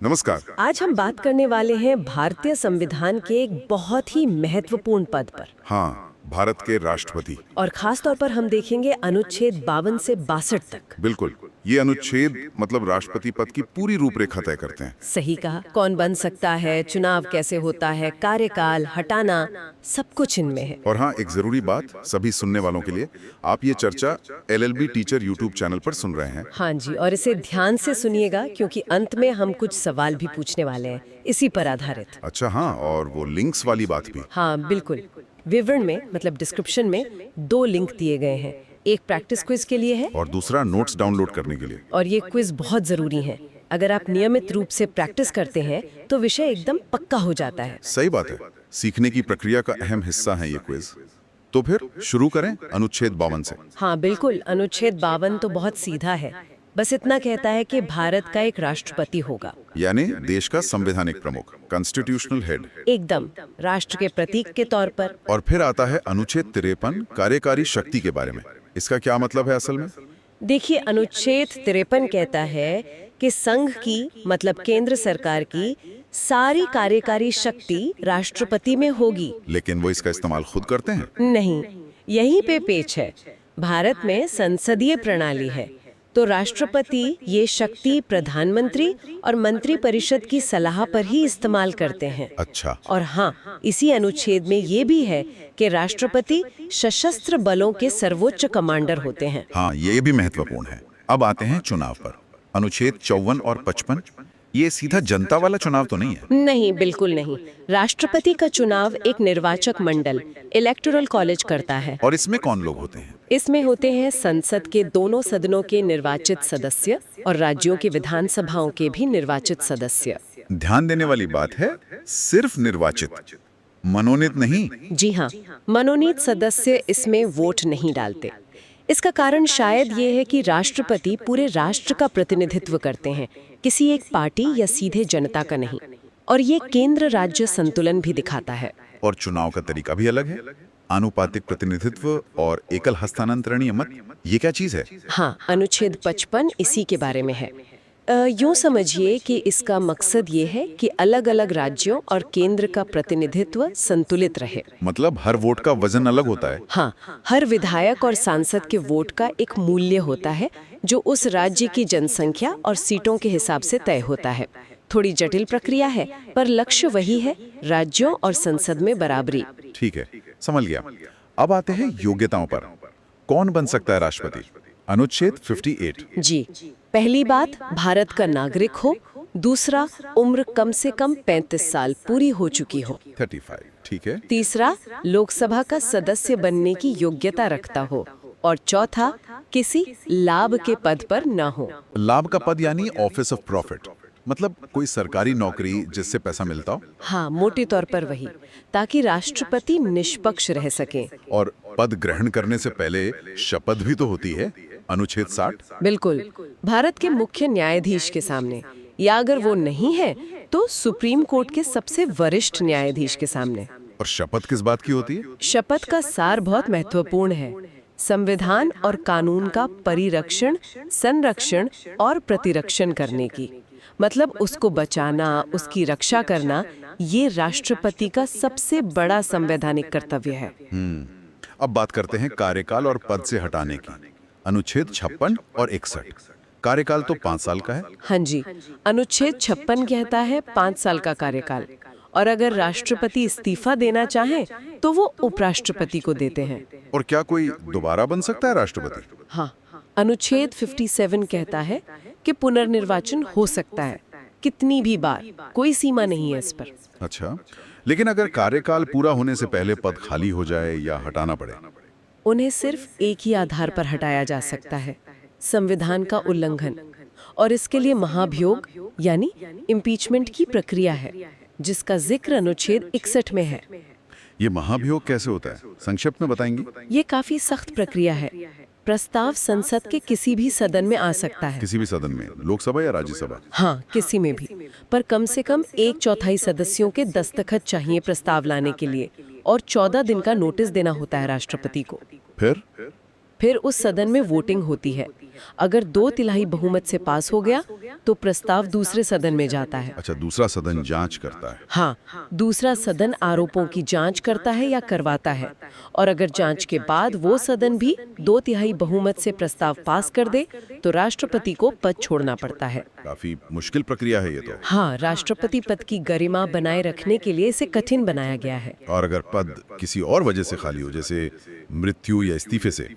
नमस्कार। आज हम बात करने वाले हैं भारतीय संविधान के एक बहुत ही महत्वपूर्ण पद पर। हाँ, भारत के राष्ट्रपति। और खास तौर पर हम देखेंगे अनुच्छेद 52 से 62 तक। बिल्कुल, ये अनुच्छेद मतलब राष्ट्रपति पद की पूरी रूपरेखा तय करते हैं। सही कहा। कौन बन सकता है, चुनाव कैसे होता है, कार्यकाल हटाना, सब कुछ इनमें है। और हाँ, एक जरूरी बात सभी सुनने वालों के लिए, आप ये चर्चा LLB टीचर यूट्यूब चैनल पर सुन रहे हैं। हाँ जी, और इसे ध्यान से सुनिएगा क्योंकि अंत में हम कुछ सवाल भी पूछने वाले हैं इसी पर आधारित। अच्छा हाँ, और वो लिंक्स वाली बात भी। हाँ बिल्कुल। विवरण में मतलब डिस्क्रिप्शन में 2 लिंक दिए गए हैं। एक प्रैक्टिस क्विज के लिए है और दूसरा नोट्स डाउनलोड करने के लिए। और ये क्विज बहुत जरूरी है। अगर आप नियमित रूप से प्रैक्टिस करते हैं तो विषय एकदम पक्का हो जाता है। सही बात है, सीखने की प्रक्रिया का अहम हिस्सा है ये क्विज। तो फिर शुरू करें अनुच्छेद 52 से। हाँ बिल्कुल, अनुच्छेद 52 तो बहुत सीधा है। बस इतना कहता है कि भारत का एक राष्ट्रपति होगा, यानी देश का संवैधानिक प्रमुख, कॉन्स्टिट्यूशनल हेड। एकदम राष्ट्र के प्रतीक के तौर पर। और फिर आता है अनुच्छेद 53 कार्यकारी शक्ति के बारे में। इसका क्या मतलब है असल में? देखिए, अनुच्छेद 53 कहता है कि संघ की मतलब केंद्र सरकार की सारी कार्यकारी शक्ति राष्ट्रपति में होगी। लेकिन वो इसका इस्तेमाल खुद करते हैं? नहीं, यहीं पे पेच है। भारत में संसदीय प्रणाली है तो राष्ट्रपति ये शक्ति प्रधानमंत्री और मंत्री परिषद की सलाह पर ही इस्तेमाल करते हैं। अच्छा। और हाँ, इसी अनुच्छेद में ये भी है कि राष्ट्रपति सशस्त्र बलों के सर्वोच्च कमांडर होते हैं। हाँ, ये भी महत्वपूर्ण है। अब आते हैं चुनाव पर। अनुच्छेद 54 और 55, ये सीधा जनता वाला चुनाव तो नहीं है? नहीं, बिल्कुल नहीं। राष्ट्रपति का चुनाव एक निर्वाचक मंडल इलेक्टोरल कॉलेज करता है। और इसमें कौन लोग होते हैं? इसमें होते हैं संसद के दोनों सदनों के निर्वाचित सदस्य और राज्यों की विधानसभाओं के भी निर्वाचित सदस्य। ध्यान देने वाली बात है, सिर्फ निर्वाचित, मनोनीत नहीं। जी हाँ, मनोनीत सदस्य इसमें वोट नहीं डालते। इसका कारण शायद ये है कि राष्ट्रपति पूरे राष्ट्र का प्रतिनिधित्व करते हैं, किसी एक पार्टी या सीधे जनता का नहीं। और ये केंद्र राज्य संतुलन भी दिखाता है। और चुनाव का तरीका भी अलग है, आनुपातिक प्रतिनिधित्व और एकल हस्तांतरणीय मत। ये क्या चीज है? हाँ, अनुच्छेद 55 इसी के बारे में है। यूं समझिए कि इसका मकसद ये है कि अलग अलग राज्यों और केंद्र का प्रतिनिधित्व संतुलित रहे। मतलब हर वोट का वजन अलग होता है? हाँ, हर विधायक और सांसद के वोट का एक मूल्य होता है जो उस राज्य की जनसंख्या और सीटों के हिसाब से तय होता है। थोड़ी जटिल प्रक्रिया है पर लक्ष्य वही है, राज्यों और संसद में बराबरी। ठीक है, समझ गया। अब आते हैं योग्यताओं पर। कौन बन सकता है राष्ट्रपति? अनुच्छेद 58। जी, पहली बात भारत का नागरिक हो। दूसरा, उम्र कम से कम 35 साल पूरी हो चुकी हो। 35, ठीक है। तीसरा, लोकसभा का सदस्य बनने की योग्यता रखता हो। और चौथा, किसी लाभ के पद पर न हो। लाभ का पद यानी ऑफिस ऑफ प्रॉफिट, मतलब कोई सरकारी नौकरी जिससे पैसा मिलता हो। हाँ, मोटे तौर पर वही, ताकि राष्ट्रपति निष्पक्ष रह सके। और पद ग्रहण करने से पहले शपथ भी तो होती है, अनुच्छेद 60। बिल्कुल, भारत के मुख्य न्यायाधीश के सामने, या अगर वो नहीं है तो सुप्रीम कोर्ट के सबसे वरिष्ठ न्यायाधीश के सामने। और शपथ किस बात की होती है? शपथ का सार बहुत महत्वपूर्ण है। संविधान और कानून का परिरक्षण, संरक्षण और प्रतिरक्षण करने की, मतलब उसको बचाना, उसकी रक्षा करना, ये राष्ट्रपति का सबसे बड़ा संवैधानिक कर्तव्य है। अब बात करते हैं कार्यकाल और पद से हटाने की। अनुच्छेद 56 और 61। कार्यकाल तो 5 साल का है। हाँ जी, अनुच्छेद 56 कहता है 5 साल का कार्यकाल, और अगर राष्ट्रपति इस्तीफा देना चाहे तो वो उपराष्ट्रपति को देते हैं। और क्या कोई दोबारा बन सकता है राष्ट्रपति? हाँ, अनुच्छेद 57 कहता है कि पुनर्निर्वाचन हो सकता है, कितनी भी बार, कोई सीमा नहीं है इस पर। अच्छा, लेकिन अगर कार्यकाल पूरा होने से पहले पद खाली हो जाए या हटाना पड़े? उन्हें सिर्फ एक ही आधार पर हटाया जा सकता है, संविधान का उल्लंघन। और इसके लिए महाभियोग यानी इम्पीचमेंट की प्रक्रिया है, जिसका जिक्र अनुच्छेद 61 में है। ये महाभियोग कैसे होता है, संक्षिप्त में बताएंगी? ये काफी सख्त प्रक्रिया है। प्रस्ताव संसद के किसी भी सदन में आ सकता है। किसी भी सदन में, लोकसभा या राज्यसभा? हाँ, किसी में भी, पर कम से कम 1/4 सदस्यों के दस्तखत चाहिए प्रस्ताव लाने के लिए, और 14 दिन का नोटिस देना होता है राष्ट्रपति को। फिर फिर उस सदन में वोटिंग होती है। अगर 2/3 बहुमत से पास हो गया तो प्रस्ताव दूसरे सदन में जाता है। अच्छा, दूसरा सदन जांच करता है। हाँ, दूसरा सदन आरोपों की जांच करता है या करवाता है, और अगर जांच के बाद वो सदन भी 2/3 बहुमत से प्रस्ताव पास कर दे तो राष्ट्रपति को पद छोड़ना पड़ता है। काफी मुश्किल प्रक्रिया है ये तो। हाँ, राष्ट्रपति पद की गरिमा बनाए रखने के लिए इसे कठिन बनाया गया है। और अगर पद किसी और वजह से खाली हो, जैसे मृत्यु या इस्तीफे से,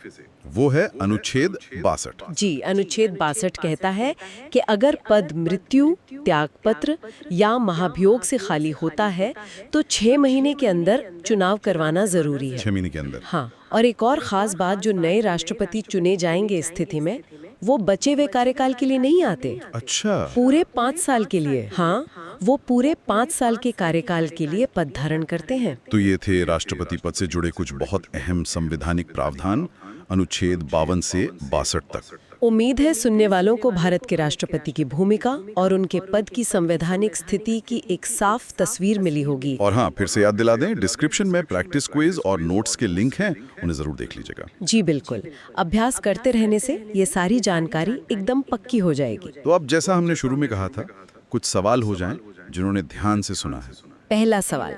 वो है अनुच्छेद 62। जी, अनुच्छेद 62 कहता है कि अगर पद मृत्यु, त्यागपत्र या महाभियोग से खाली होता है तो 6 महीने के अंदर चुनाव करवाना जरूरी है। 6 महीने के अंदर। हाँ, और एक और खास बात, जो नए राष्ट्रपति चुने जाएंगे इस स्थिति में, वो बचे हुए कार्यकाल के लिए नहीं आते। अच्छा, पूरे 5 साल के लिए। हाँ, वो पूरे 5 साल के कार्यकाल के लिए पद धारण करते हैं। तो ये थे राष्ट्रपति पद से जुड़े कुछ बहुत अहम संवैधानिक प्रावधान, अनुच्छेद 52 से 62 तक। उम्मीद है सुनने वालों को भारत के राष्ट्रपति की भूमिका और उनके पद की संवैधानिक स्थिति की एक साफ तस्वीर मिली होगी। और हाँ, फिर से याद दिला दें, डिस्क्रिप्शन में प्रैक्टिस क्विज और नोट्स के लिंक हैं, उन्हें जरूर देख लीजिएगा। जी बिल्कुल, अभ्यास करते रहने से ये सारी जानकारी एकदम पक्की हो जाएगी। तो अब जैसा हमने शुरू में कहा था, कुछ सवाल हो जाएं जिन्होंने ध्यान से सुना है। पहला सवाल,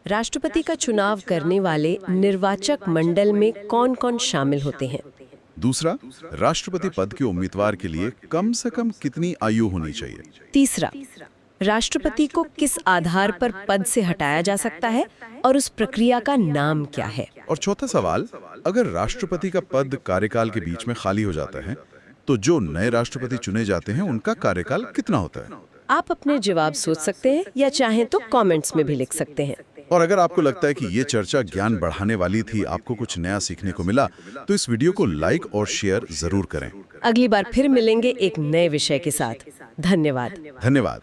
राष्ट्रपति का चुनाव करने वाले निर्वाचक मंडल में कौन-कौन शामिल होते हैं? दूसरा, राष्ट्रपति पद के उम्मीदवार के लिए कम से कम कितनी आयु होनी चाहिए? तीसरा, राष्ट्रपति को किस आधार पर पद से हटाया जा सकता है और उस प्रक्रिया का नाम क्या है? और चौथा सवाल, अगर राष्ट्रपति का पद कार्यकाल के बीच में खाली हो जाता है तो जो नए राष्ट्रपति चुने जाते हैं उनका कार्यकाल कितना होता है? आप अपने जवाब सोच सकते हैं या चाहें तो कमेंट्स में भी लिख सकते हैं। और अगर आपको लगता है कि ये चर्चा ज्ञान बढ़ाने वाली थी, आपको कुछ नया सीखने को मिला, तो इस वीडियो को लाइक और शेयर जरूर करें। अगली बार फिर मिलेंगे एक नए विषय के साथ। धन्यवाद। धन्यवाद।